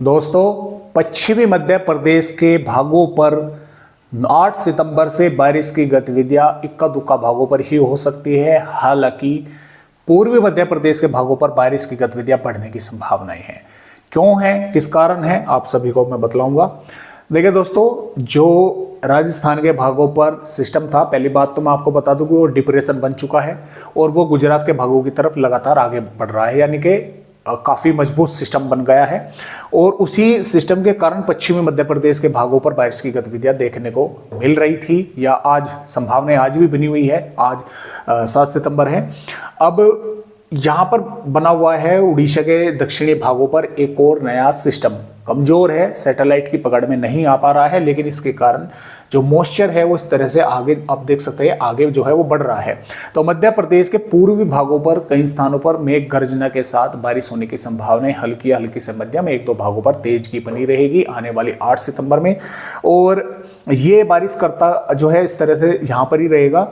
दोस्तों, पश्चिमी मध्य प्रदेश के भागों पर 8 सितंबर से बारिश की गतिविधियां इक्का दुक्का भागों पर ही हो सकती है। हालांकि पूर्वी मध्य प्रदेश के भागों पर बारिश की गतिविधियां बढ़ने की संभावनाएं हैं। क्यों है, किस कारण है, आप सभी को मैं बतलाऊंगा। देखिए दोस्तों, जो राजस्थान के भागों पर सिस्टम था, पहली बात तो मैं आपको बता दूं कि वो डिप्रेशन बन चुका है और वो गुजरात के भागों की तरफ लगातार आगे बढ़ रहा है, यानी कि काफ़ी मजबूत सिस्टम बन गया है। और उसी सिस्टम के कारण पश्चिमी मध्य प्रदेश के भागों पर बारिश की गतिविधियां देखने को मिल रही थी, या आज संभावनाएं आज भी बनी हुई है। आज 7 सितंबर है। अब यहाँ पर बना हुआ है उड़ीसा के दक्षिणी भागों पर एक और नया सिस्टम। कमजोर है, सैटेलाइट की पकड़ में नहीं आ पा रहा है, लेकिन इसके कारण जो मॉइस्चर है वो इस तरह से आगे, आप देख सकते हैं, आगे जो है वो बढ़ रहा है। तो मध्य प्रदेश के पूर्वी भागों पर कई स्थानों पर मेघ गर्जना के साथ बारिश होने की संभावनाएं हल्की हल्की से मध्यम, 1-2 भागों पर तेज की बनी रहेगी आने वाली 8 सितंबर में। और ये बारिश करता जो है इस तरह से यहाँ पर ही रहेगा,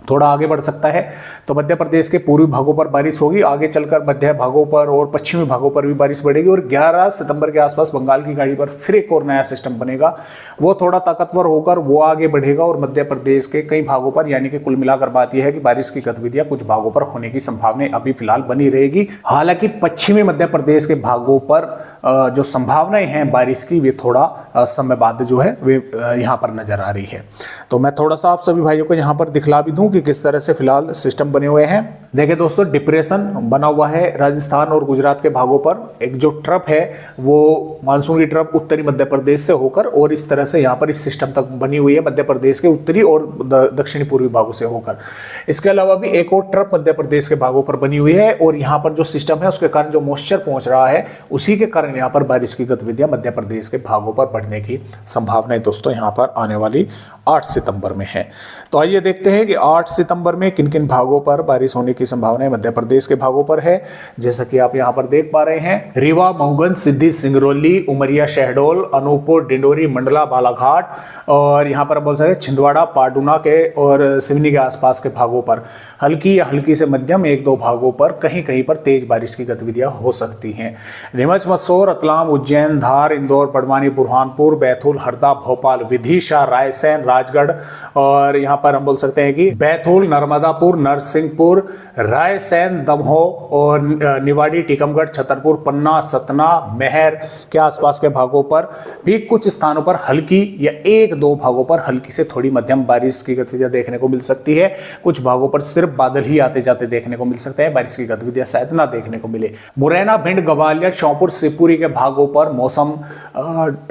थोड़ा आगे बढ़ सकता है। तो मध्य प्रदेश के पूर्वी भागों पर बारिश होगी, आगे चलकर मध्य भागों पर और पश्चिमी भागों पर भी बारिश बढ़ेगी। और 11 सितंबर के आसपास बंगाल की खाड़ी पर फिर एक और नया सिस्टम बनेगा, वो थोड़ा ताकतवर होकर वो आगे बढ़ेगा और मध्य प्रदेश के कई भागों पर, यानी कि कुल मिलाकर बात यह है कि बारिश की गतिविधियां कुछ भागों पर होने की संभावनाएं अभी फिलहाल बनी रहेगी। हालांकि पश्चिमी मध्य प्रदेश के भागों पर जो संभावनाएं हैं बारिश की, वे थोड़ा समय बाद जो है वे यहाँ पर नजर आ रही है। तो मैं थोड़ा सा आप सभी भाइयों को यहाँ पर दिखला भी दूं कि किस तरह से फिलहाल सिस्टम बने हुए हैं। देखिए दोस्तों, डिप्रेशन बना हुआ है राजस्थान और गुजरात के भागों पर। एक जो ट्रप है वो मानसून की ट्रप उत्तरी मध्य प्रदेश से होकर और इस तरह से यहाँ पर इस सिस्टम तक बनी हुई है, मध्य प्रदेश के उत्तरी और दक्षिणी पूर्वी भागों से होकर। इसके अलावा भी एक और ट्रप मध्य प्रदेश के भागों पर बनी हुई है और यहाँ पर जो सिस्टम है उसके कारण जो मॉइस्चर पहुंच रहा है, उसी के कारण यहाँ पर बारिश की गतिविधियां मध्य प्रदेश के भागों पर बढ़ने की संभावनाएं दोस्तों यहाँ पर आने वाली 8 सितंबर में है। तो आइए देखते हैं कि 8 सितंबर में किन किन भागों पर बारिश होने की संभावना मध्य प्रदेश के भागों पर है। जैसा कि आप यहां पर देख पा रहे हैं, रीवा, मऊगन, सिद्धि, सिंगरौली, उमरिया, शहडोल, अनूपपुर, डिंडोरी, मंडला, बालाघाट और यहां पर बोल सकते हैं छिंदवाड़ा, पाडुना के और सिवनी के आसपास के भागों पर हल्की या हल्की से मध्यम, 1-2 भागों पर कहीं कहीं पर तेज बारिश की गतिविधियां हो सकती हैं। नीमच, मंदसौर, रतलाम, उज्जैन, धार, इंदौर, बड़वानी, बुरहानपुर, बैतूल, हरदा, भोपाल, विदिशा, रायसेन, राजगढ़ और यहां पर हम बोल सकते हैं कि बैतूल, नर्मदापुर, नरसिंहपुर, रायसेन, दमोह और निवाड़ी, टीकमगढ़, छतरपुर, पन्ना, सतना, महर के आसपास के भागों पर भी कुछ स्थानों पर हल्की या 1-2 भागों पर हल्की से थोड़ी मध्यम बारिश की गतिविधियां देखने को मिल सकती है। कुछ भागों पर सिर्फ बादल ही आते जाते देखने को मिल सकते हैं, बारिश की गतिविधियां शायद ना देखने को मिले। मुरैना, भिंड, ग्वालियर, श्योपुर, शिवपुरी के भागों पर मौसम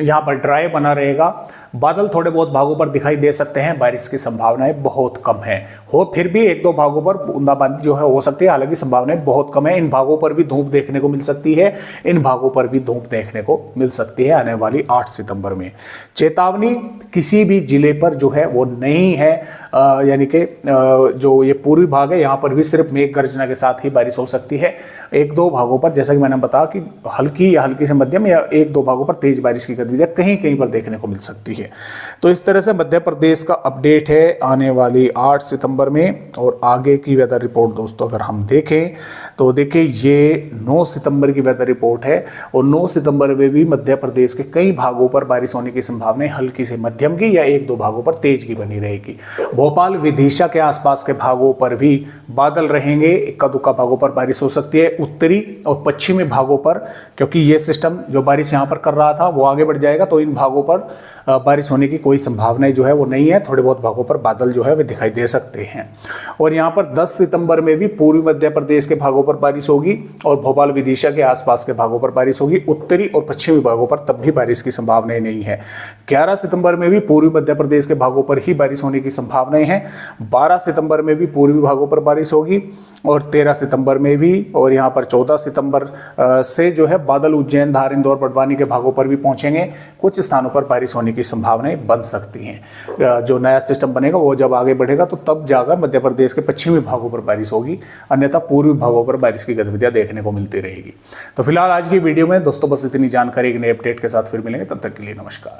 यहां पर ड्राई बना रहेगा। बादल थोड़े बहुत भागों पर दिखाई दे सकते हैं, बारिश की संभावनाएं बहुत कम है। हो फिर भी 1-2 भागों पर बूंदाबांदी जो है हो सकती है, हालांकि संभावनाएं बहुत कम है। इन भागों पर भी धूप देखने को मिल सकती है, इन भागों पर भी धूप देखने को मिल सकती है आने वाली 8 सितंबर में। चेतावनी किसी भी जिले पर जो है वो नहीं है, यानी कि जो ये पूर्वी भाग है यहाँ पर भी सिर्फ मेघ गर्जना के साथ ही बारिश हो सकती है। 1-2 भागों पर, जैसा कि मैंने बताया कि हल्की या हल्की से मध्यम या 1-2 भागों पर तेज बारिश की गतिविधियां कहीं कहीं पर देखने को मिल सकती है। तो इस तरह से मध्य प्रदेश का अपडेट है आने वाली 8 सितंबर में। और आगे की वेदर रिपोर्ट दोस्तों अगर हम देखें तो देखिए, ये 9 सितंबर की वेदर रिपोर्ट है और 9 सितंबर में भी मध्य प्रदेश के कई भागों पर बारिश होने की संभावना हल्की से मध्यम की या 1-2 भागों पर तेज की बनी रहेगी। भोपाल, विदिशा के आसपास के भागों पर भी बादल रहेंगे, इक्का दुक्का भागों पर बारिश हो सकती है। उत्तरी और पश्चिमी भागों पर, क्योंकि ये सिस्टम जो बारिश यहाँ पर कर रहा था वो आगे बढ़ जाएगा, तो इन भागों पर बारिश होने की कोई संभावना जो है वो नहीं है। थोड़े बहुत भागों पर बादल जो है वे दिखाई दे सकते हैं। और यहाँ पर 10 सितंबर में भी पूर्वी मध्य प्रदेश के भागों पर बारिश होगी और भोपाल, विदिशा के आसपास के भागों पर बारिश होगी। उत्तरी और पश्चिमी भागों पर तब भी बारिश की संभावनाएं नहीं है। 11 सितंबर में भी पूर्वी मध्य प्रदेश के भागों पर ही बारिश होने की संभावनाएं हैं। 12 सितंबर में भी पूर्वी भागों पर बारिश होगी और 13 सितंबर में भी, और यहाँ पर 14 सितंबर से जो है बादल उज्जैन, धार, इंदौर, बड़वानी के भागों पर भी पहुंचेंगे। कुछ स्थानों पर बारिश होने की संभावनाएं बन सकती हैं। जो नया सिस्टम बनेगा वो जब आगे बढ़ेगा तो तब जाकर मध्य प्रदेश के पश्चिमी भागों पर बारिश होगी, अन्यथा पूर्वी भागों पर बारिश की गतिविधियां देखने को मिलती रहेगी। तो फिलहाल आज की वीडियो में दोस्तों बस इतनी जानकारी, एक नए अपडेट के साथ फिर मिलेंगे, तब तक के लिए नमस्कार।